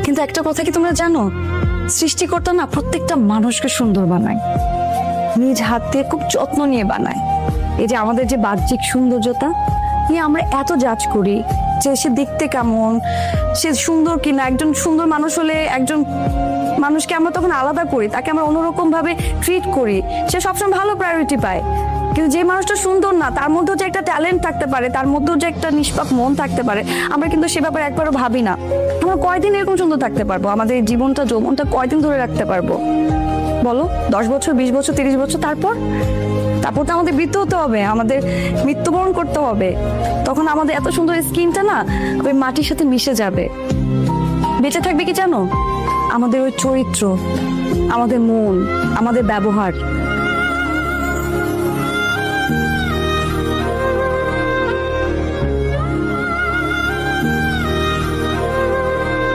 কিন্তু একটা কথা কি তোমরা জানো, সৃষ্টিকর্তা না প্রত্যেকটা মানুষকে সুন্দর বানায়, নিজ হাত দিয়ে খুব যত্ন নিয়ে বানায়। এই যে আমাদের যে বাহ্যিক সৌন্দর্যতা নিয়ে আমরা এত জাজ করি যে সে দেখতে কেমন, সে সুন্দর কিনা, একজন সুন্দর মানুষ হলে একজন মানুষকে আমরা তখন আলাদা করি, তাকে আমরা অন্যরকম ভাবে ট্রিট করি, সে সবসময় ভালো প্রায়োরিটি পায়। কিন্তু যে মানুষটা সুন্দর না, তার মধ্যেও যে একটা ট্যালেন্ট থাকতে পারে, তার মধ্যেও যে একটা নিষ্পাপ মন থাকতে পারে, আমরা কিন্তু সে ব্যাপারে একবারও ভাবি না। আমরা কয়দিন এরকম সুন্দর থাকতে পারবো? আমাদের জীবনটা যৌবনটা কয়দিন ধরে রাখতে পারবো বলো? 10 বছর, 20 বছর, 30 বছর, তারপর তো আমাদের মৃত্যু হতে হবে, আমাদের মৃত্যুবরণ করতে হবে। তখন আমাদের এত সুন্দর স্কিনটা না ওই মাটির সাথে মিশে যাবে। বেঁচে থাকবে কি জানো? আমাদের ওই চরিত্র, আমাদের মন, আমাদের ব্যবহার,